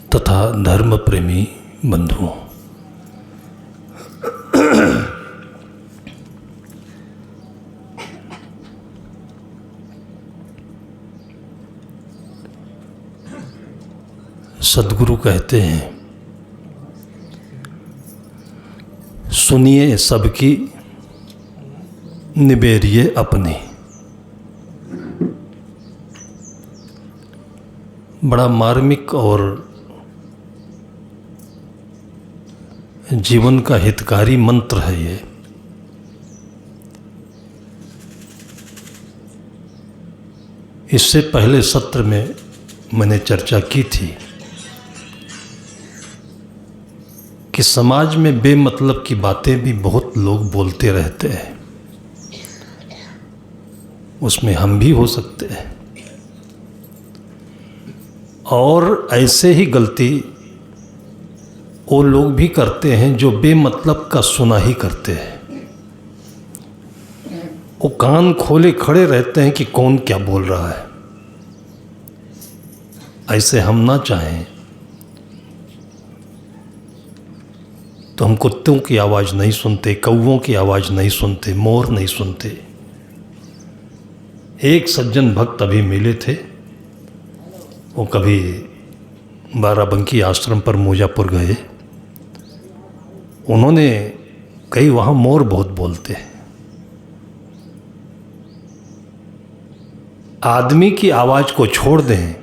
तथा धर्म प्रेमी बंधुओं, सद्गुरु कहते हैं, सुनिए सबकी निबेरिए अपनी। बड़ा मार्मिक और जीवन का हितकारी मंत्र है ये। इससे पहले सत्र में मैंने चर्चा की थी कि समाज में बेमतलब की बातें भी बहुत लोग बोलते रहते हैं, उसमें हम भी हो सकते हैं। और ऐसे ही गलती वो लोग भी करते हैं जो बेमतलब का सुना ही करते हैं। वो कान खोले खड़े रहते हैं कि कौन क्या बोल रहा है। ऐसे हम ना चाहें तो हम कुत्तों की आवाज़ नहीं सुनते, कौवों की आवाज़ नहीं सुनते, मोर नहीं सुनते। एक सज्जन भक्त अभी मिले थे, वो कभी बाराबंकी आश्रम पर मूजापुर गए। उन्होंने कही वहाँ मोर बहुत बोलते हैं। आदमी की आवाज़ को छोड़ दें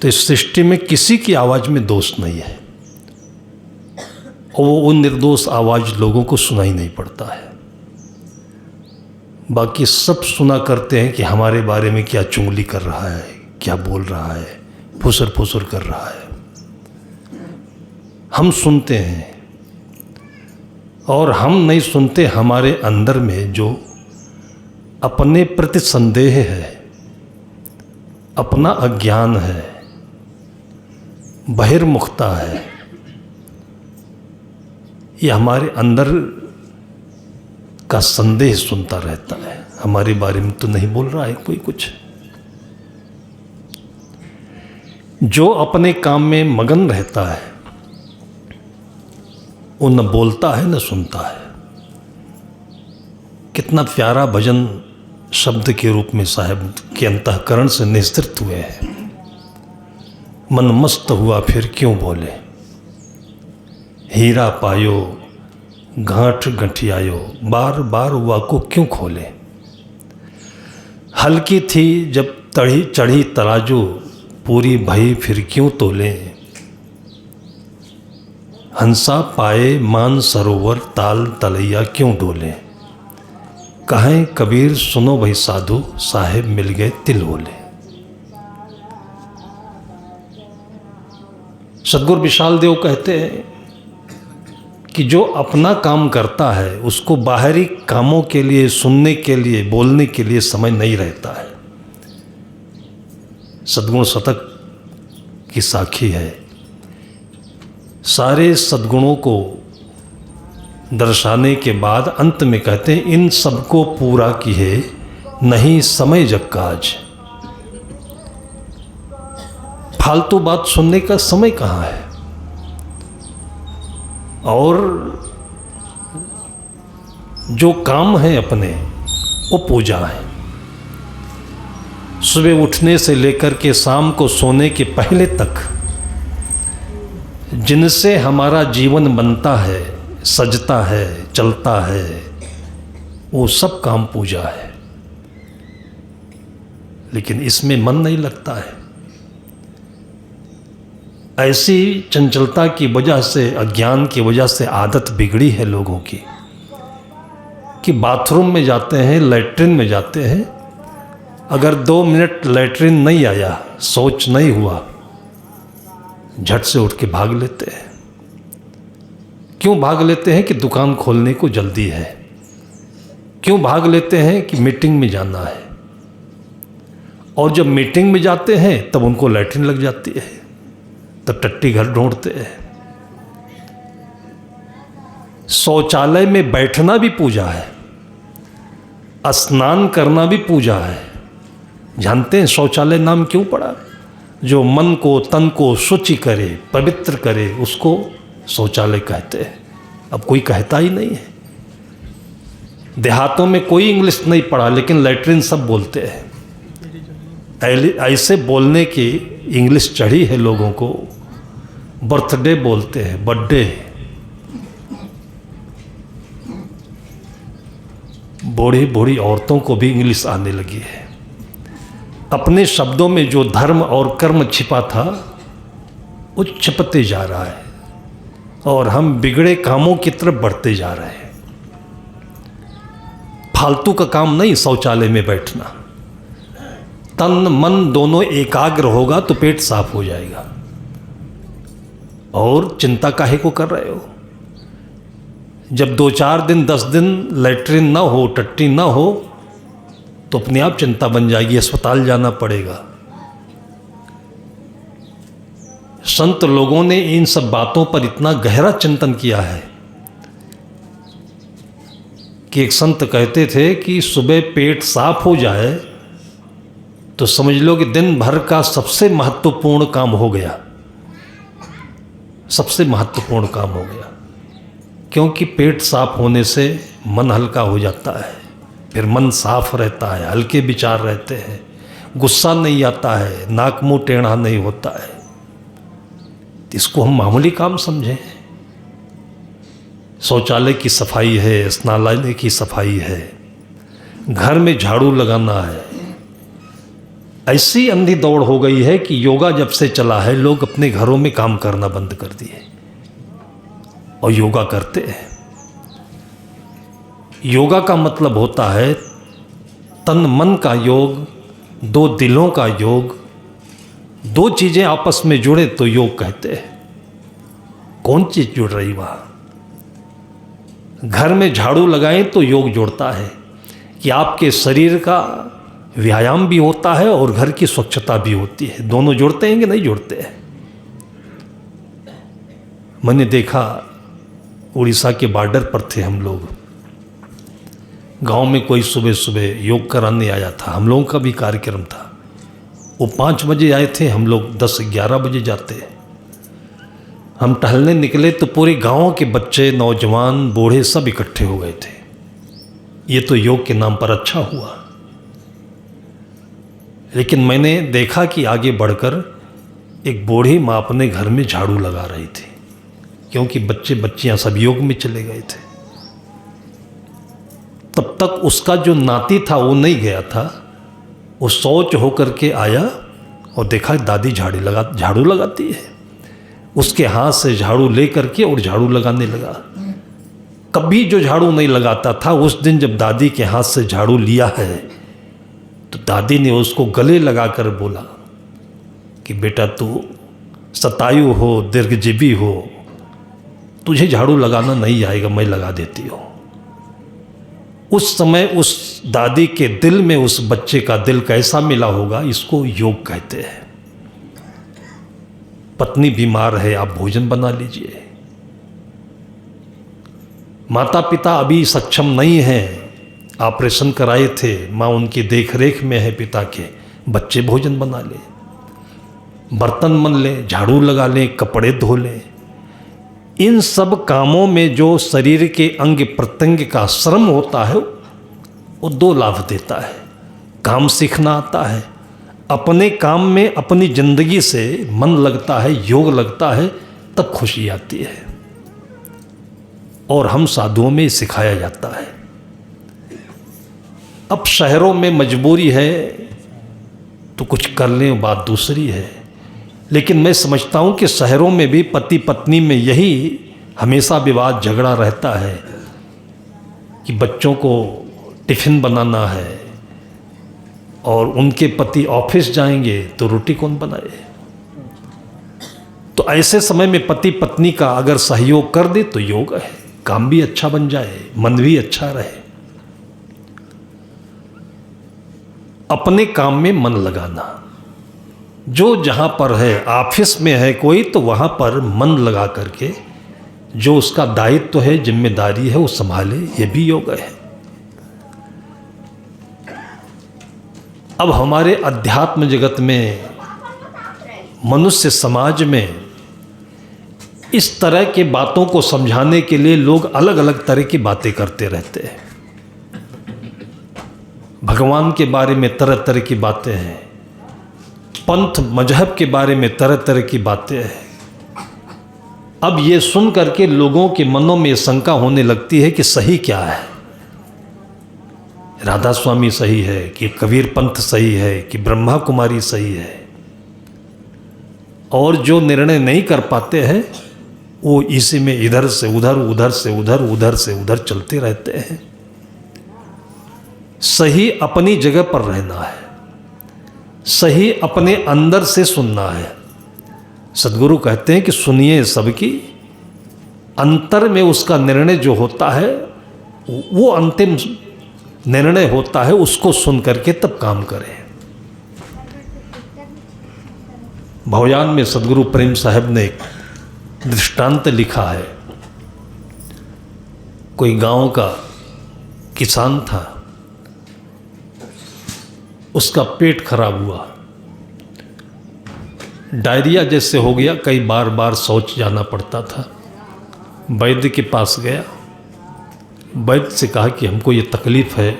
तो इस सृष्टि में किसी की आवाज़ में दोष नहीं है, और वो निर्दोष आवाज़ लोगों को सुनाई नहीं पड़ता है। बाकी सब सुना करते हैं कि हमारे बारे में क्या चुगली कर रहा है, क्या बोल रहा है, फुसर फुसर कर रहा है। हम सुनते हैं, और हम नहीं सुनते हमारे अंदर में जो अपने प्रति संदेह है, अपना अज्ञान है, बहिर्मुखता है, ये हमारे अंदर का संदेह सुनता रहता है। हमारे बारे में तो नहीं बोल रहा है कोई कुछ। जो अपने काम में मगन रहता है वो न बोलता है न सुनता है। कितना प्यारा भजन शब्द के रूप में साहब के अंतःकरण से निस्तृत हुए हैं। मन मस्त हुआ फिर क्यों बोले, हीरा पायो गांठ गंठियायो, बार बार हुआ को क्यों खोले। हल्की थी जब तड़ी चढ़ी तराजू, पूरी भई फिर क्यों तोले। हंसा पाए मान सरोवर, ताल तलैया क्यों डोले। कहें कबीर सुनो भाई साधु, साहेब मिल गए तिल बोले। सद्गुरु विशाल देव कहते हैं कि जो अपना काम करता है उसको बाहरी कामों के लिए, सुनने के लिए, बोलने के लिए समय नहीं रहता है। सद्गुण शतक की साखी है। सारे सद्गुणों को दर्शाने के बाद अंत में कहते हैं, इन सबको पूरा किए नहीं समय जग काज। फालतू बात सुनने का समय कहाँ है। और जो काम है अपने वो पूजा है। सुबह उठने से लेकर के शाम को सोने के पहले तक जिनसे हमारा जीवन बनता है, सजता है, चलता है, वो सब काम पूजा है। लेकिन इसमें मन नहीं लगता है। ऐसी चंचलता की वजह से, अज्ञान की वजह से आदत बिगड़ी है लोगों की कि बाथरूम में जाते हैं, लैट्रिन में जाते हैं, अगर 2 मिनट लैट्रिन नहीं आया, शौच नहीं हुआ, झट से उठ के भाग लेते हैं। क्यों भाग लेते हैं? कि दुकान खोलने को जल्दी है। क्यों भाग लेते हैं? कि मीटिंग में जाना है। और जब मीटिंग में जाते हैं तब उनको लैट्रिन लग जाती है, तब टट्टी घर ढूंढते हैं। शौचालय में बैठना भी पूजा है, स्नान करना भी पूजा है। जानते हैं शौचालय नाम क्यों पड़ा? जो मन को तन को शुचि करे, पवित्र करे, उसको शौचालय कहते हैं। अब कोई कहता ही नहीं है। देहातों में कोई इंग्लिश नहीं पढ़ा लेकिन लैट्रिन सब बोलते हैं। ऐसे बोलने की इंग्लिश चढ़ी है लोगों को। बर्थडे बोलते हैं, बर्थडे। बूढ़ी बूढ़ी औरतों को भी इंग्लिश आने लगी है। अपने शब्दों में जो धर्म और कर्म छिपा था वो छिपते जा रहा है और हम बिगड़े कामों की तरफ बढ़ते जा रहे हैं। फालतू का काम नहीं शौचालय में बैठना। तन मन दोनों एकाग्र होगा तो पेट साफ हो जाएगा। और चिंता काहे को कर रहे हो? जब 2-4 दिन 10 दिन लैट्रिन ना हो, टट्टी ना हो, तो अपने आप चिंता बन जाएगी, अस्पताल जाना पड़ेगा। संत लोगों ने इन सब बातों पर इतना गहरा चिंतन किया है कि एक संत कहते थे कि सुबह पेट साफ हो जाए तो समझ लो कि दिन भर का सबसे महत्वपूर्ण काम हो गया। सबसे महत्वपूर्ण काम हो गया, क्योंकि पेट साफ होने से मन हल्का हो जाता है। फिर मन साफ रहता है, हल्के विचार रहते हैं, गुस्सा नहीं आता है, नाक मुंह टेढ़ा नहीं होता है। इसको हम मामूली काम समझें। शौचालय की सफाई है, स्नानालय की सफाई है, घर में झाड़ू लगाना है। ऐसी अंधी दौड़ हो गई है कि योगा जब से चला है लोग अपने घरों में काम करना बंद कर दिए और योगा करते हैं। योगा का मतलब होता है तन मन का योग, 2 दिलों का योग। 2 चीजें आपस में जुड़े तो योग कहते हैं। कौन चीज जुड़ रही वहां? घर में झाड़ू लगाएं तो योग जुड़ता है कि आपके शरीर का व्यायाम भी होता है और घर की स्वच्छता भी होती है। दोनों जुड़ते हैं कि नहीं जुड़ते हैं? मैंने देखा, उड़ीसा के बॉर्डर पर थे हम लोग। गांव में कोई सुबह सुबह योग कराने आया था। हम लोगों का भी कार्यक्रम था। वो 5 बजे आए थे, हम लोग 10-11 बजे जाते। हम टहलने निकले तो पूरे गांव के बच्चे, नौजवान, बूढ़े सब इकट्ठे हो गए थे। ये तो योग के नाम पर अच्छा हुआ। लेकिन मैंने देखा कि आगे बढ़कर एक बूढ़ी माँ अपने घर में झाड़ू लगा रही थी, क्योंकि बच्चे बच्चियां सब योग में चले गए थे। तब तक उसका जो नाती था वो नहीं गया था। वो शौच होकर के आया और देखा दादी झाड़ू लगाती है। उसके हाथ से झाड़ू ले करके और झाड़ू लगाने लगा। कभी जो झाड़ू नहीं लगाता था, उस दिन जब दादी के हाथ से झाड़ू लिया है तो दादी ने उसको गले लगाकर बोला कि बेटा तू शतायु हो, दीर्घजीवी हो, तुझे झाड़ू लगाना नहीं आएगा, मैं लगा देती हूँ। उस समय उस दादी के दिल में उस बच्चे का दिल कैसा मिला होगा, इसको योग कहते हैं। पत्नी बीमार है, आप भोजन बना लीजिए। माता पिता अभी सक्षम नहीं हैं, ऑपरेशन कराए थे, माँ उनकी देखरेख में है पिता के, बच्चे भोजन बना ले, बर्तन मन ले, झाड़ू लगा ले, कपड़े धो ले। इन सब कामों में जो शरीर के अंग प्रत्यंग का श्रम होता है वो 2 लाभ देता है। काम सीखना आता है, अपने काम में अपनी जिंदगी से मन लगता है, योग लगता है, तब खुशी आती है। और हम साधुओं में सिखाया जाता है। अब शहरों में मजबूरी है तो कुछ कर लें, बात दूसरी है। लेकिन मैं समझता हूँ कि शहरों में भी पति पत्नी में यही हमेशा विवाद झगड़ा रहता है कि बच्चों को टिफ़िन बनाना है और उनके पति ऑफिस जाएंगे तो रोटी कौन बनाए। तो ऐसे समय में पति पत्नी का अगर सहयोग कर दे तो योग है, काम भी अच्छा बन जाए, मन भी अच्छा रहे। अपने काम में मन लगाना, जो जहाँ पर है, ऑफिस में है कोई तो वहाँ पर मन लगा करके जो उसका दायित्व है, जिम्मेदारी है, वो संभाले, ये भी योग है। अब हमारे अध्यात्म जगत में मनुष्य समाज में इस तरह के बातों को समझाने के लिए लोग अलग अलग तरह की बातें करते रहते हैं। भगवान के बारे में तरह तरह की बातें हैं, पंथ मजहब के बारे में तरह तरह की बातें हैं। अब ये सुन करके लोगों के मनों में शंका होने लगती है कि सही क्या है, राधा स्वामी सही है कि कबीर पंथ सही है कि ब्रह्मा कुमारी सही है। और जो निर्णय नहीं कर पाते हैं वो इसी में इधर से उधर, उधर से उधर, उधर से उधर चलते रहते हैं। सही अपनी जगह पर रहना है, सही अपने अंदर से सुनना है। सद्गुरु कहते हैं कि सुनिए सबकी, अंतर में उसका निर्णय जो होता है वो अंतिम निर्णय होता है, उसको सुन करके तब काम करें। भवयान में सद्गुरु प्रेम साहब ने एक दृष्टांत लिखा है। कोई गांव का किसान था, उसका पेट खराब हुआ, डायरिया जैसे हो गया, कई बार बार शौच जाना पड़ता था। वैद्य के पास गया, वैद्य से कहा कि हमको ये तकलीफ है,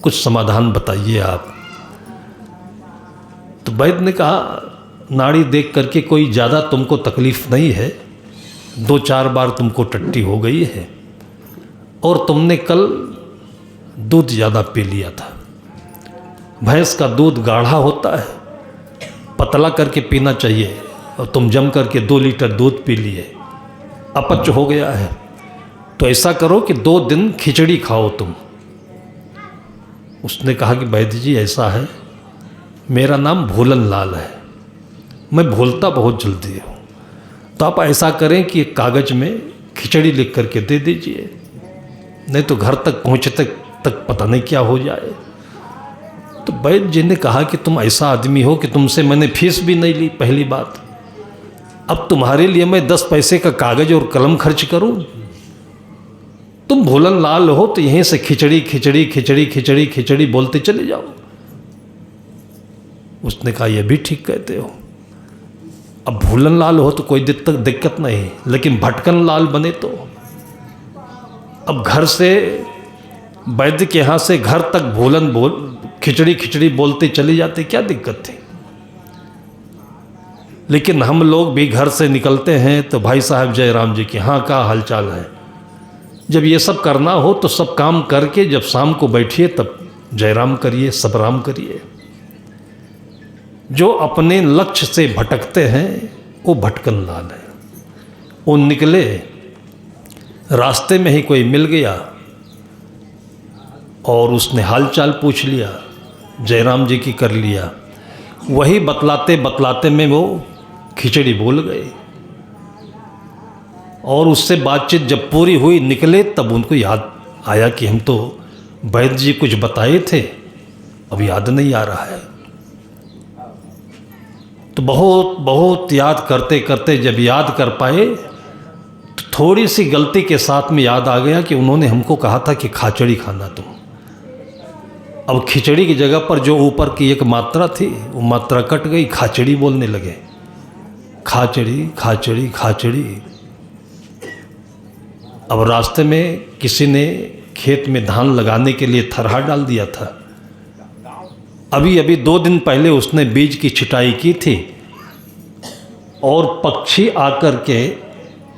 कुछ समाधान बताइए आप। तो वैद्य ने कहा नाड़ी देख करके कोई ज़्यादा तुमको तकलीफ नहीं है, 2-4 बार तुमको टट्टी हो गई है और तुमने कल दूध ज़्यादा पी लिया था। भैंस का दूध गाढ़ा होता है, पतला करके पीना चाहिए, और तुम जम करके 2 लीटर दूध पी लिए, अपच हो गया है। तो ऐसा करो कि 2 दिन खिचड़ी खाओ तुम। उसने कहा कि वैद्य जी ऐसा है, मेरा नाम भूलन लाल है, मैं भूलता बहुत जल्दी हूँ, तो आप ऐसा करें कि एक कागज़ में खिचड़ी लिख करके दे दीजिए, नहीं तो घर तक पहुँचते तक पता नहीं क्या हो जाए। तो वैद्य जी ने कहा कि तुम ऐसा आदमी हो कि तुमसे मैंने फीस भी नहीं ली, पहली बात। अब तुम्हारे लिए मैं 10 पैसे का कागज़ और कलम खर्च करूं? तुम भूलन लाल हो तो यहीं से खिचड़ी खिचड़ी खिचड़ी खिचड़ी खिचड़ी बोलते चले जाओ। उसने कहा यह भी ठीक कहते हो। अब भूलन लाल हो तो कोई दिक्कत नहीं, लेकिन भटकन लाल बने तो अब घर से वैद्य के यहाँ से घर तक खिचड़ी खिचड़ी बोलते चले जाते, क्या दिक्कत थी। लेकिन हम लोग भी घर से निकलते हैं तो भाई साहब जयराम जी के हाँ का हालचाल है। जब ये सब करना हो तो सब काम करके जब शाम को बैठिए तब जयराम करिए, सबराम करिए। जो अपने लक्ष्य से भटकते हैं वो भटकन लाल है। वो निकले, रास्ते में ही कोई मिल गया और उसने हालचाल पूछ लिया, जयराम जी की कर लिया। वही बतलाते बतलाते में वो खिचड़ी बोल गए और उससे बातचीत जब पूरी हुई, निकले, तब उनको याद आया कि हम तो वैद्य जी कुछ बताए थे, अब याद नहीं आ रहा है। तो बहुत बहुत याद करते करते जब याद कर पाए तो थोड़ी सी गलती के साथ में याद आ गया कि उन्होंने हमको कहा था कि खाचड़ी खाना तुम। अब खिचड़ी की जगह पर जो ऊपर की एक मात्रा थी वो मात्रा कट गई, खाचड़ी बोलने लगे, खाचड़ी खाचड़ी खाचड़ी। अब रास्ते में किसी ने खेत में धान लगाने के लिए थरहा डाल दिया था। अभी अभी 2 दिन पहले उसने बीज की छिटाई की थी और पक्षी आकर के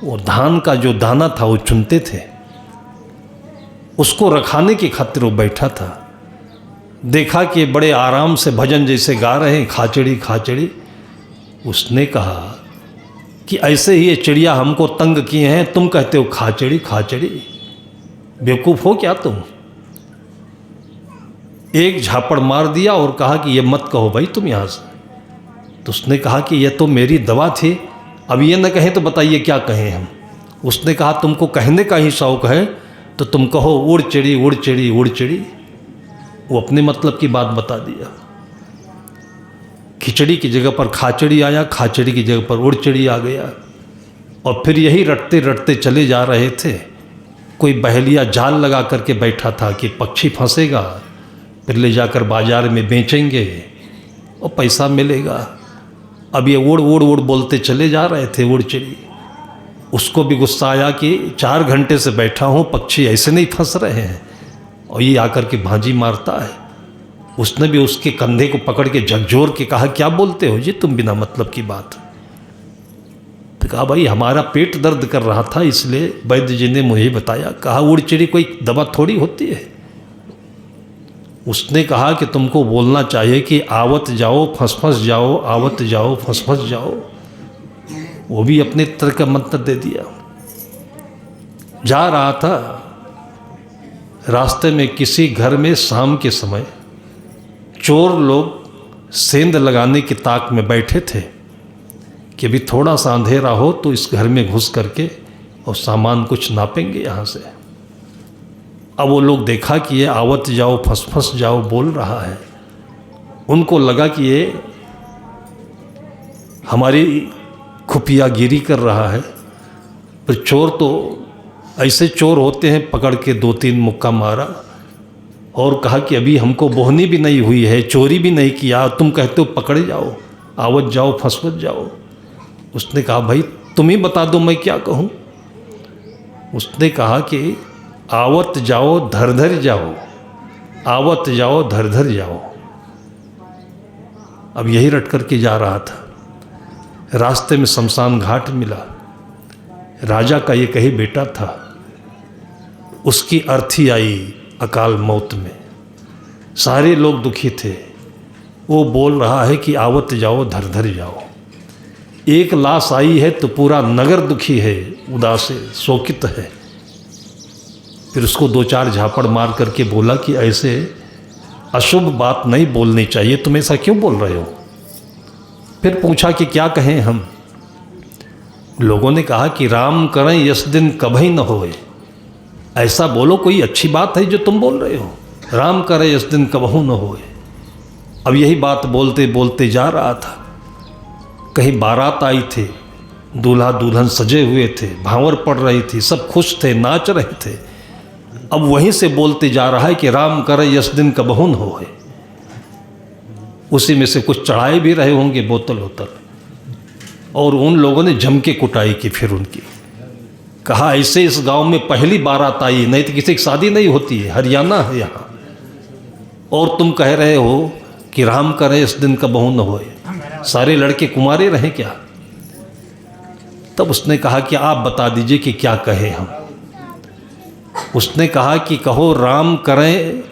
वो धान का जो दाना था वो चुनते थे, उसको रखाने की खातिर वो बैठा था। देखा कि बड़े आराम से भजन जैसे गा रहे हैं, खाचड़ी खाचड़ी। उसने कहा कि ऐसे ही ये चिड़िया हमको तंग किए हैं, तुम कहते हो खाचड़ी खाचड़ी, बेवकूफ़ हो क्या तुम। एक झापड़ मार दिया और कहा कि ये मत कहो भाई तुम यहाँ से। तो उसने कहा कि ये तो मेरी दवा थी, अब ये न कहें तो बताइए क्या कहें हम। उसने कहा तुमको कहने का ही शौक़ है तो तुम कहो उड़ चिड़ी उड़ चिड़ी उड़ चिड़ी। वो अपने मतलब की बात बता दिया। खिचड़ी की जगह पर खाचड़ी आया, खाचड़ी की जगह पर उड़ चिड़ी आ गया। और फिर यही रटते रटते चले जा रहे थे। कोई बहेलिया जाल लगा करके बैठा था कि पक्षी फंसेगा, फिर ले जाकर बाजार में बेचेंगे और पैसा मिलेगा। अब ये उड़ उड़ उड़ बोलते चले जा रहे थे उड़ चिड़ी। उसको भी गुस्सा आया कि 4 घंटे से बैठा हूँ, पक्षी ऐसे नहीं फंस रहे हैं और ये आकर के भांजी मारता है। उसने भी उसके कंधे को पकड़ के झकझोर के कहा, क्या बोलते हो जी तुम बिना मतलब की बात। तो कहा, भाई हमारा पेट दर्द कर रहा था इसलिए वैद्य जी ने मुझे बताया। कहा, उड़ चिड़ी कोई दवा थोड़ी होती है। उसने कहा कि तुमको बोलना चाहिए कि आवत जाओ फंस फंस जाओ, आवत जाओ फंस फंस जाओ। वो भी अपने तरह का मंत्र दे दिया। जा रहा था, रास्ते में किसी घर में शाम के समय चोर लोग सेंध लगाने की ताक में बैठे थे कि अभी थोड़ा सा अंधेरा हो तो इस घर में घुस करके और सामान कुछ नापेंगे यहाँ से। अब वो लोग देखा कि ये आवत जाओ फंस फंस जाओ बोल रहा है। उनको लगा कि ये हमारी खुफियागिरी कर रहा है। पर चोर तो ऐसे चोर होते हैं, पकड़ के 2-3 मुक्का मारा और कहा कि अभी हमको बोहनी भी नहीं हुई है, चोरी भी नहीं किया, तुम कहते हो पकड़े जाओ, आवत जाओ फंस फंस जाओ। उसने कहा, भाई तुम ही बता दो मैं क्या कहूँ। उसने कहा कि आवत जाओ धर धर जाओ, आवत जाओ धर धर जाओ। अब यही रट करके जा रहा था, रास्ते में शमशान घाट मिला। राजा का एक ही बेटा था, उसकी अर्थी आई अकाल मौत में। सारे लोग दुखी थे। वो बोल रहा है कि आवत जाओ धर धर जाओ। एक लाश आई है तो पूरा नगर दुखी है, उदास है, शोकित है। फिर उसको 2-4 झापड़ मार करके बोला कि ऐसे अशुभ बात नहीं बोलनी चाहिए, तुम ऐसा क्यों बोल रहे हो। फिर पूछा कि क्या कहें हम। लोगों ने कहा कि राम करें यस दिन कभी न होए। ऐसा बोलो, कोई अच्छी बात है जो तुम बोल रहे हो, राम करे यस दिन कबहू न होए। अब यही बात बोलते बोलते जा रहा था। कहीं बारात आई थी, दूल्हा दुल्हन सजे हुए थे, भांवर पड़ रही थी, सब खुश थे, नाच रहे थे। अब वहीं से बोलते जा रहा है कि राम करे यस दिन कबहू न होए। उसी में से कुछ चढ़ाए भी रहे होंगे बोतल वोतल। और उन लोगों ने जम के कुटाई की। फिर उनकी कहा, ऐसे इस गांव में पहली बारात आई, नहीं तो किसी की शादी नहीं होती है, हरियाणा है यहाँ, और तुम कह रहे हो कि राम करे इस दिन कबहू न होए। सारे लड़के कुंवारे रहे क्या। तब उसने कहा कि आप बता दीजिए कि क्या कहें हम। उसने कहा कि कहो राम करें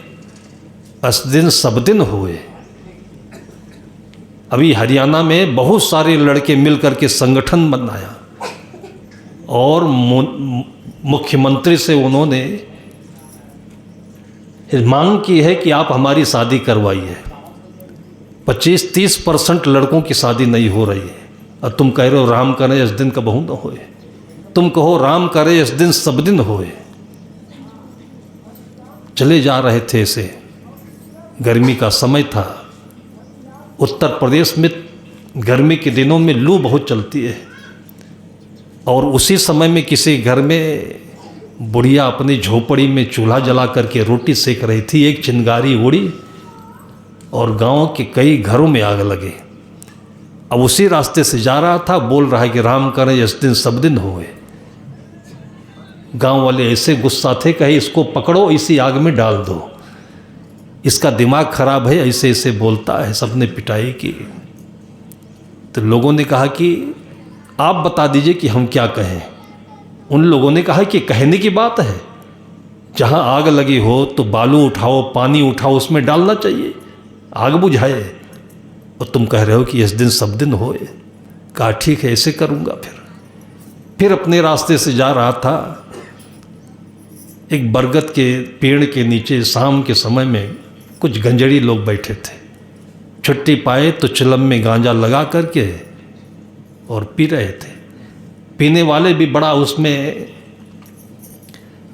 इस दिन सब दिन होए। अभी हरियाणा में बहुत सारे लड़के मिल करके संगठन बनाया और मुख्यमंत्री से उन्होंने मांग की है कि आप हमारी शादी करवाइए। 25-30% लड़कों की शादी नहीं हो रही है और तुम कह रहे हो राम करे इस दिन कबहू न होए। तुम कहो राम करे इस दिन सब दिन होए। चले जा रहे थे ऐसे। गर्मी का समय था। उत्तर प्रदेश में गर्मी के दिनों में लू बहुत चलती है और उसी समय में किसी घर में बुढ़िया अपनी झोपड़ी में चूल्हा जला करके रोटी सेक रही थी। एक चिंगारी उड़ी और गांव के कई घरों में आग लगे। अब उसी रास्ते से जा रहा था, बोल रहा है कि राम करें इस दिन सब दिन होए। गांव वाले ऐसे गुस्सा थे, कहे इसको पकड़ो, इसी आग में डाल दो, इसका दिमाग खराब है, ऐसे ऐसे बोलता है। सबने पिटाई की। तो लोगों ने कहा कि आप बता दीजिए कि हम क्या कहें। उन लोगों ने कहा कि कहने की बात है, जहाँ आग लगी हो तो बालू उठाओ, पानी उठाओ, उसमें डालना चाहिए, आग बुझाए। और तुम कह रहे हो कि इस दिन सब दिन होए। कहा ठीक है, ऐसे करूँगा। फिर अपने रास्ते से जा रहा था। एक बरगद के पेड़ के नीचे शाम के समय में कुछ गंजड़ी लोग बैठे थे। छुट्टी पाए तो चिलम में गांजा लगा करके और पी रहे थे। पीने वाले भी बड़ा उसमें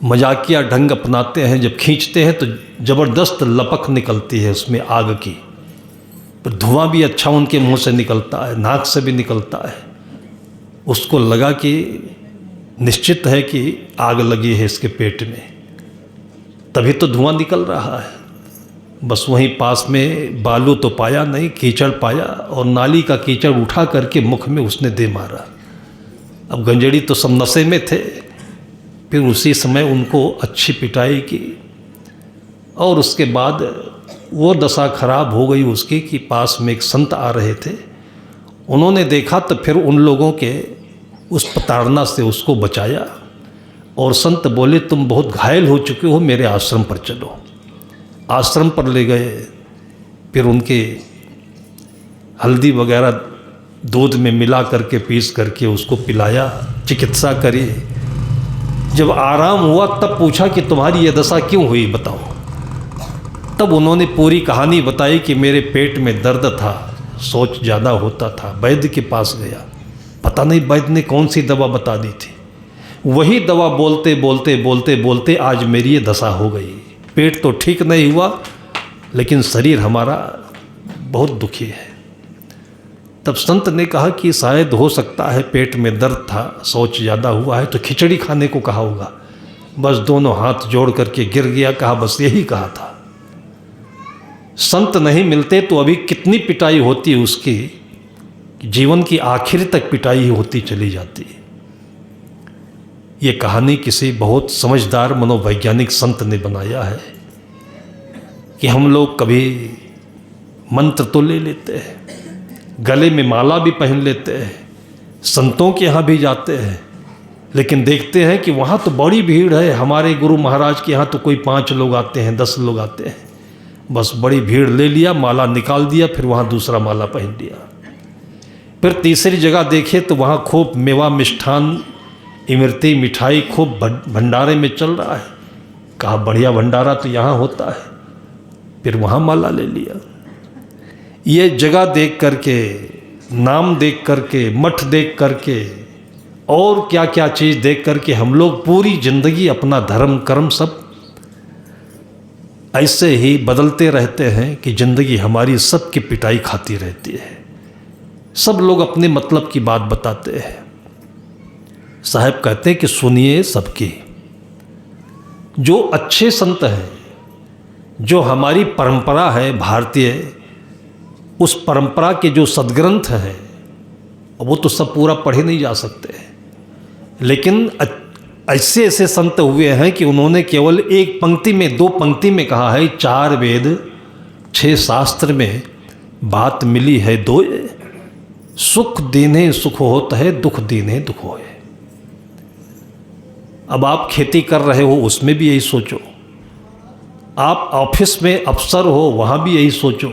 मजाकिया ढंग अपनाते हैं। जब खींचते हैं तो ज़बरदस्त लपक निकलती है उसमें आग की, पर धुआं भी अच्छा उनके मुंह से निकलता है, नाक से भी निकलता है। उसको लगा कि निश्चित है कि आग लगी है इसके पेट में, तभी तो धुआं निकल रहा है। बस वहीं पास में बालू तो पाया नहीं, कीचड़ पाया और नाली का कीचड़ उठा करके मुख में उसने दे मारा। अब गंजेड़ी तो सब नशे में थे। फिर उसी समय उनको अच्छी पिटाई की और उसके बाद वो दशा खराब हो गई उसकी कि पास में एक संत आ रहे थे। उन्होंने देखा तो फिर उन लोगों के उस प्रताड़ना से उसको बचाया और संत बोले तुम बहुत घायल हो चुके हो, मेरे आश्रम पर चलो। आश्रम पर ले गए। फिर उनके हल्दी वगैरह दूध में मिला करके पीस करके उसको पिलाया, चिकित्सा करी। जब आराम हुआ तब पूछा कि तुम्हारी ये दशा क्यों हुई बताओ। तब उन्होंने पूरी कहानी बताई कि मेरे पेट में दर्द था, सोच ज़्यादा होता था, वैद्य के पास गया, पता नहीं वैद्य ने कौन सी दवा बता दी थी। वही दवा बोलते बोलते बोलते बोलते आज मेरी ये दशा हो गई। पेट तो ठीक नहीं हुआ लेकिन शरीर हमारा बहुत दुखी है। तब संत ने कहा कि शायद हो सकता है पेट में दर्द था, शौच ज़्यादा हुआ है तो खिचड़ी खाने को कहा होगा। बस दोनों हाथ जोड़ करके गिर गया, कहा बस यही कहा था। संत नहीं मिलते तो अभी कितनी पिटाई होती उसकी, जीवन की आखिर तक पिटाई होती चली जाती। ये कहानी किसी बहुत समझदार मनोवैज्ञानिक संत ने बनाया है कि हम लोग कभी मंत्र तो ले लेते हैं, गले में माला भी पहन लेते हैं, संतों के यहाँ भी जाते हैं, लेकिन देखते हैं कि वहाँ तो बड़ी भीड़ है। हमारे गुरु महाराज के यहाँ तो कोई 5 लोग आते हैं, 10 लोग आते हैं, बस बड़ी भीड़ ले लिया, माला निकाल दिया, फिर वहाँ दूसरा माला पहन लिया। फिर तीसरी जगह देखे तो वहाँ खूब मेवा मिष्ठान इमरती मिठाई खूब भंडारे में चल रहा है। कहा बढ़िया भंडारा तो यहाँ होता है, फिर वहाँ माला ले लिया। ये जगह देख करके, नाम देख करके, मठ देख करके और क्या क्या चीज़ देख करके हम लोग पूरी ज़िंदगी अपना धर्म कर्म सब ऐसे ही बदलते रहते हैं कि ज़िंदगी हमारी सबकी पिटाई खाती रहती है। सब लोग अपने मतलब की बात बताते हैं। साहब कहते हैं कि सुनिए सबकी। जो अच्छे संत हैं, जो हमारी परंपरा है भारतीय, उस परंपरा के जो सद्ग्रंथ हैं वो तो सब पूरा पढ़े नहीं जा सकते, लेकिन ऐसे ऐसे संत हुए हैं कि उन्होंने केवल एक पंक्ति में, 2 पंक्ति में कहा है 4 वेद 6 शास्त्र में बात मिली है 2, सुख दीने सुख होता है, दुख दीने दुख होए। अब आप खेती कर रहे हो उसमें भी यही सोचो, आप ऑफिस में अफसर हो वहाँ भी यही सोचो,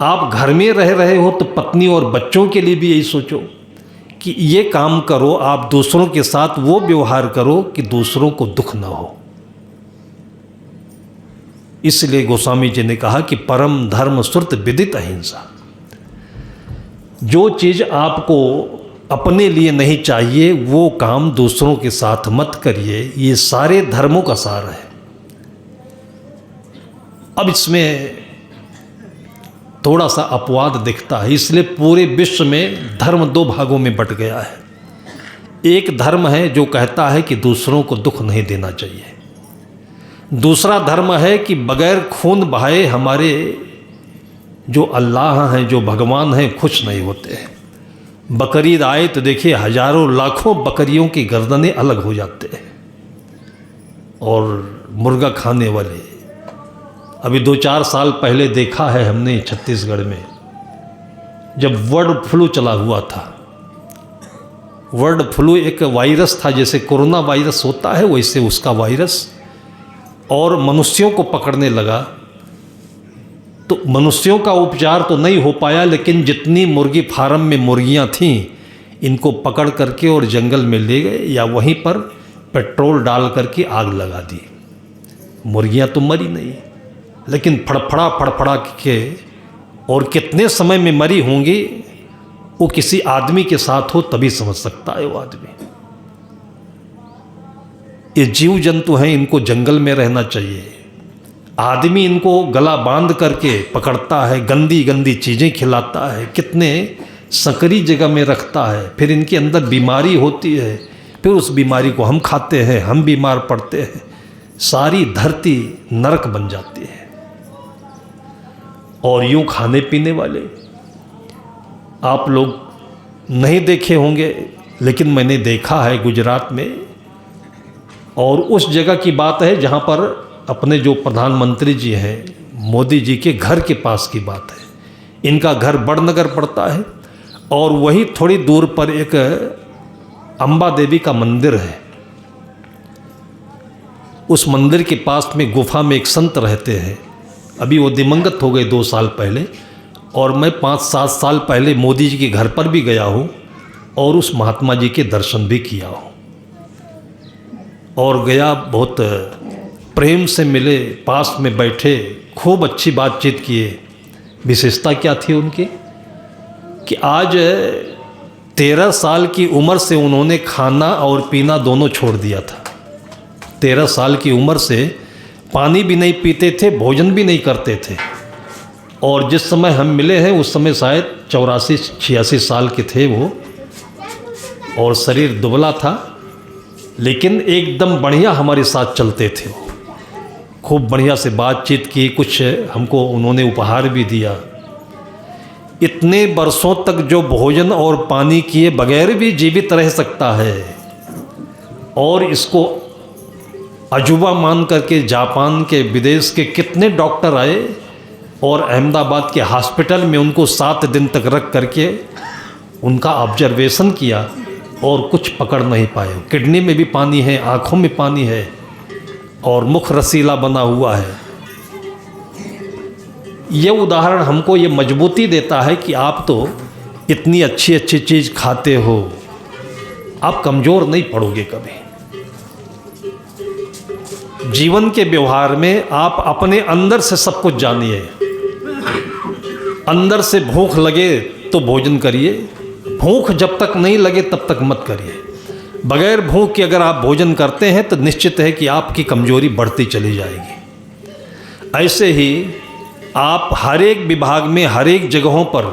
आप घर में रह रहे हो तो पत्नी और बच्चों के लिए भी यही सोचो कि ये काम करो, आप दूसरों के साथ वो व्यवहार करो कि दूसरों को दुख न हो। इसलिए गोस्वामी जी ने कहा कि परम धर्म श्रुत विदित अहिंसा। जो चीज़ आपको अपने लिए नहीं चाहिए वो काम दूसरों के साथ मत करिए। ये सारे धर्मों का सार है। अब इसमें थोड़ा सा अपवाद दिखता है, इसलिए पूरे विश्व में धर्म 2 भागों में बट गया है। एक धर्म है जो कहता है कि दूसरों को दुख नहीं देना चाहिए। दूसरा धर्म है कि बगैर खून बहाए हमारे जो अल्लाह हैं, जो भगवान हैं, खुश नहीं होते हैं। बकरीद आए तो देखिए हजारों लाखों बकरियों की गर्दनें अलग हो जाते हैं। और मुर्गा खाने वाले, अभी 2-4 साल पहले देखा है हमने छत्तीसगढ़ में, जब बर्ड फ्लू चला हुआ था। बर्ड फ्लू एक वायरस था, जैसे कोरोना वायरस होता है वैसे उसका वायरस, और मनुष्यों को पकड़ने लगा। तो मनुष्यों का उपचार तो नहीं हो पाया, लेकिन जितनी मुर्गी फार्म में मुर्गियां थीं इनको पकड़ करके और जंगल में ले गए या वहीं पर पेट्रोल डाल करके आग लगा दी। मुर्गियां तो मरी नहीं, लेकिन फड़फड़ा के, और कितने समय में मरी होंगी वो किसी आदमी के साथ हो तभी समझ सकता है वो आदमी। ये जीव जंतु हैं, इनको जंगल में रहना चाहिए। आदमी इनको गला बांध करके पकड़ता है, गंदी गंदी चीज़ें खिलाता है, कितने संकरी जगह में रखता है, फिर इनके अंदर बीमारी होती है, फिर उस बीमारी को हम खाते हैं, हम बीमार पड़ते हैं, सारी धरती नरक बन जाती है। और यूं खाने पीने वाले। आप लोग नहीं देखे होंगे लेकिन मैंने देखा है गुजरात में, और उस जगह की बात है जहां पर अपने जो प्रधानमंत्री जी हैं मोदी जी के घर के पास की बात है। इनका घर बड़नगर पड़ता है और वही थोड़ी दूर पर एक अंबा देवी का मंदिर है। उस मंदिर के पास में गुफा में एक संत रहते हैं। अभी वो दिवंगत हो गए 2 साल पहले, और मैं 5-7 साल पहले मोदी जी के घर पर भी गया हूँ और उस महात्मा जी के दर्शन भी किया हूँ। और गया, बहुत प्रेम से मिले, पास में बैठे, खूब अच्छी बातचीत किए। विशेषता क्या थी उनकी कि आज 13 साल की उम्र से उन्होंने खाना और पीना दोनों छोड़ दिया था। 13 साल की उम्र से पानी भी नहीं पीते थे, भोजन भी नहीं करते थे। और जिस समय हम मिले हैं उस समय शायद 84-86 साल के थे वो, और शरीर दुबला था, लेकिन एकदम बढ़िया हमारे साथ चलते थे वो। खूब बढ़िया से बातचीत की, कुछ हमको उन्होंने उपहार भी दिया। इतने वर्षों तक जो भोजन और पानी किए बगैर भी जीवित रह सकता है, और इसको अजूबा मान करके जापान के, विदेश के कितने डॉक्टर आए और अहमदाबाद के हॉस्पिटल में उनको 7 दिन तक रख करके उनका ऑब्जर्वेशन किया और कुछ पकड़ नहीं पाए। किडनी में भी पानी है, आँखों में पानी है और मुख रसीला बना हुआ है। ये उदाहरण हमको ये मजबूती देता है कि आप तो इतनी अच्छी अच्छी चीज़ खाते हो, आप कमज़ोर नहीं पड़ोगे कभी। जीवन के व्यवहार में आप अपने अंदर से सब कुछ जानिए। अंदर से भूख लगे तो भोजन करिए, भूख जब तक नहीं लगे तब तक मत करिए। बगैर भूख के अगर आप भोजन करते हैं तो निश्चित है कि आपकी कमजोरी बढ़ती चली जाएगी। ऐसे ही आप हर एक विभाग में, हर एक जगहों पर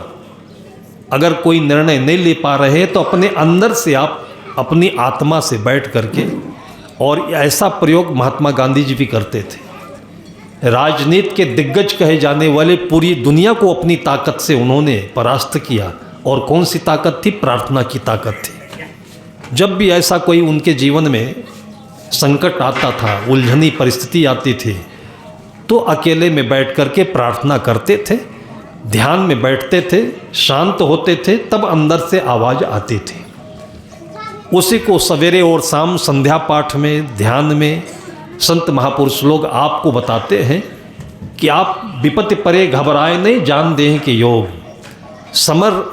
अगर कोई निर्णय नहीं ले पा रहे तो अपने अंदर से आप अपनी आत्मा से बैठ करके, और ऐसा प्रयोग महात्मा गांधी जी भी करते थे। राजनीति के दिग्गज कहे जाने वाले पूरी दुनिया को अपनी ताकत से उन्होंने परास्त किया। और कौन सी ताकत थी? प्रार्थना की ताकत थी। जब भी ऐसा कोई उनके जीवन में संकट आता था, उलझनी परिस्थिति आती थी, तो अकेले में बैठ करके प्रार्थना करते थे, ध्यान में बैठते थे, शांत होते थे, तब अंदर से आवाज़ आती थी। उसी को सवेरे और शाम संध्या पाठ में, ध्यान में संत महापुरुष लोग आपको बताते हैं कि आप विपत्ति परे घबराए नहीं, जान दें कि योग समर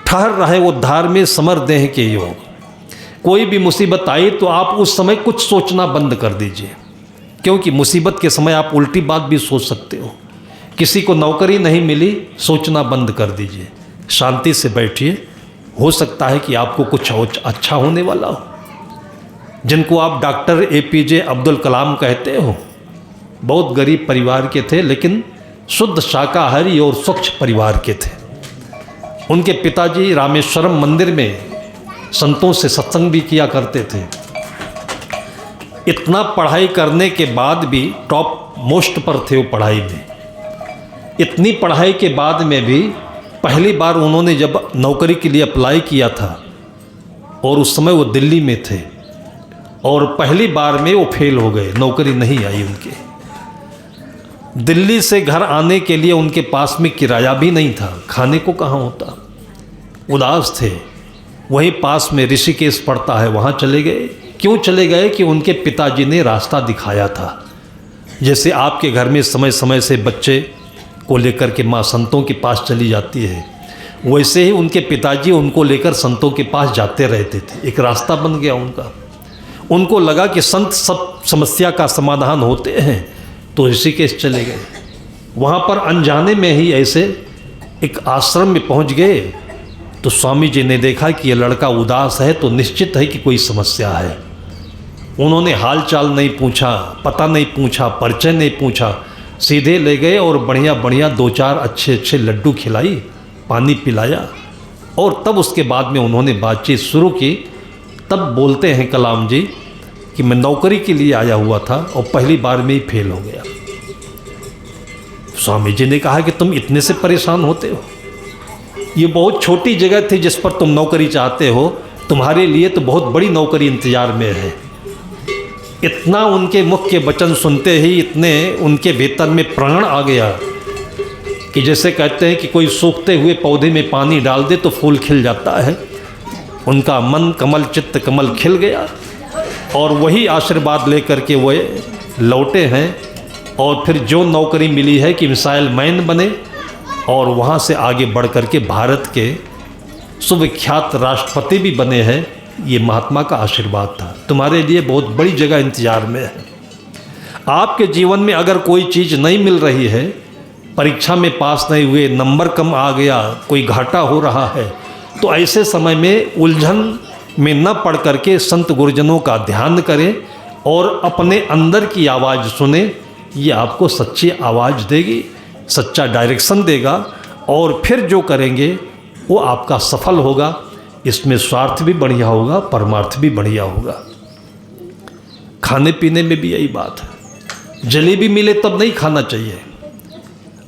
ठहर रहे उद्धार में, समर दें के योग। कोई भी मुसीबत आई तो आप उस समय कुछ सोचना बंद कर दीजिए, क्योंकि मुसीबत के समय आप उल्टी बात भी सोच सकते हो। किसी को नौकरी नहीं मिली, सोचना बंद कर दीजिए, शांति से बैठिए, हो सकता है कि आपको कुछ अच्छा होने वाला हो। जिनको आप डॉक्टर APJ अब्दुल कलाम कहते हो, बहुत गरीब परिवार के थे, लेकिन शुद्ध शाकाहारी और स्वच्छ परिवार के थे। उनके पिताजी रामेश्वरम मंदिर में संतों से सत्संग भी किया करते थे। इतना पढ़ाई करने के बाद भी टॉप मोस्ट पर थे वो पढ़ाई में। इतनी पढ़ाई के बाद में भी पहली बार उन्होंने जब नौकरी के लिए अप्लाई किया था, और उस समय वो दिल्ली में थे, और पहली बार में वो फेल हो गए, नौकरी नहीं आई उनके। दिल्ली से घर आने के लिए उनके पास में किराया भी नहीं था, खाने को कहाँ होता। उदास थे। वहीं पास में ऋषिकेश पड़ता है, वहाँ चले गए। क्यों चले गए? कि उनके पिताजी ने रास्ता दिखाया था। जैसे आपके घर में समय समय से बच्चे को लेकर के माँ संतों के पास चली जाती है, वैसे ही उनके पिताजी उनको लेकर संतों के पास जाते रहते थे। एक रास्ता बन गया उनका। उनको लगा कि संत सब समस्या का समाधान होते हैं, तो ऋषिकेश चले गए। वहाँ पर अनजाने में ही ऐसे एक आश्रम में पहुँच गए, तो स्वामी जी ने देखा कि ये लड़का उदास है, तो निश्चित है कि कोई समस्या है। उन्होंने हाल चाल नहीं पूछा, पता नहीं पूछा, परिचय नहीं पूछा, सीधे ले गए और बढ़िया बढ़िया 2-4 अच्छे लड्डू खिलाई, पानी पिलाया, और तब उसके बाद में उन्होंने बातचीत शुरू की। तब बोलते हैं कलाम जी कि मैं नौकरी के लिए आया हुआ था और पहली बार में ही फेल हो गया। स्वामी जी ने कहा कि तुम इतने से परेशान होते हो, ये बहुत छोटी जगह थी जिस पर तुम नौकरी चाहते हो, तुम्हारे लिए तो बहुत बड़ी नौकरी इंतजार में है। इतना उनके मुख के वचन सुनते ही इतने उनके भीतर में प्राण आ गया कि जैसे कहते हैं कि कोई सूखते हुए पौधे में पानी डाल दे तो फूल खिल जाता है। उनका मन कमल चित्त कमल खिल गया और वही आशीर्वाद लेकर के वो लौटे हैं और फिर जो नौकरी मिली है कि मिसाइल मैन बने और वहाँ से आगे बढ़ कर के भारत के सुविख्यात राष्ट्रपति भी बने हैं। ये महात्मा का आशीर्वाद था। तुम्हारे लिए बहुत बड़ी जगह इंतजार में है। आपके जीवन में अगर कोई चीज़ नहीं मिल रही है, परीक्षा में पास नहीं हुए, नंबर कम आ गया, कोई घाटा हो रहा है, तो ऐसे समय में उलझन में न पड़ करके संत गुरुजनों का ध्यान करें और अपने अंदर की आवाज़ सुने। ये आपको सच्ची आवाज़ देगी, सच्चा डायरेक्शन देगा और फिर जो करेंगे वो आपका सफल होगा। इसमें स्वार्थ भी बढ़िया होगा, परमार्थ भी बढ़िया होगा। खाने पीने में भी यही बात है। जलेबी मिले तब नहीं खाना चाहिए।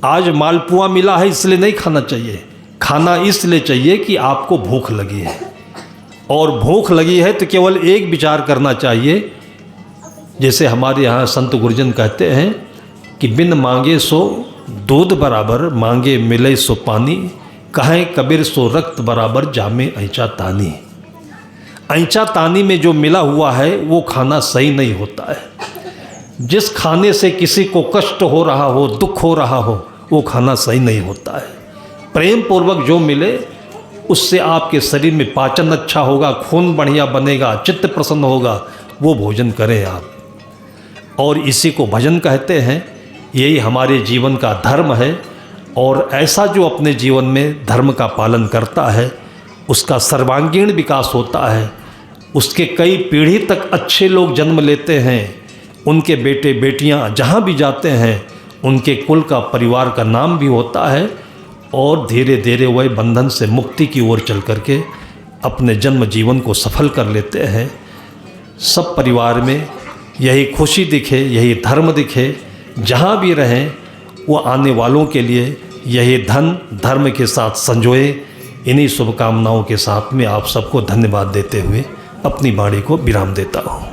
आज मालपुआ मिला है इसलिए नहीं खाना चाहिए। खाना इसलिए चाहिए कि आपको भूख लगी है, और भूख लगी है तो केवल एक विचार करना चाहिए, जैसे हमारे यहाँ संत गुरुजन कहते हैं कि बिन मांगे सो दूध बराबर, मांगे मिले सो पानी, कहें कबीर सो रक्त बराबर, जामे ऐंचा तानी। ऐंचा तानी में जो मिला हुआ है वो खाना सही नहीं होता है। जिस खाने से किसी को कष्ट हो रहा हो, दुख हो रहा हो, वो खाना सही नहीं होता है। प्रेम पूर्वक जो मिले उससे आपके शरीर में पाचन अच्छा होगा, खून बढ़िया बनेगा, चित्त प्रसन्न होगा, वो भोजन करें आप। और इसी को भजन कहते हैं। यही हमारे जीवन का धर्म है। और ऐसा जो अपने जीवन में धर्म का पालन करता है उसका सर्वांगीण विकास होता है। उसके कई पीढ़ी तक अच्छे लोग जन्म लेते हैं। उनके बेटे बेटियां जहां भी जाते हैं उनके कुल का, परिवार का नाम भी होता है और धीरे धीरे वह बंधन से मुक्ति की ओर चल करके अपने जन्म जीवन को सफल कर लेते हैं। सब परिवार में यही खुशी दिखे, यही धर्म दिखे, जहाँ भी रहें वो आने वालों के लिए यही धन धर्म के साथ संजोए। इन्हीं शुभकामनाओं के साथ में आप सबको धन्यवाद देते हुए अपनी वाणी को विराम देता हूँ।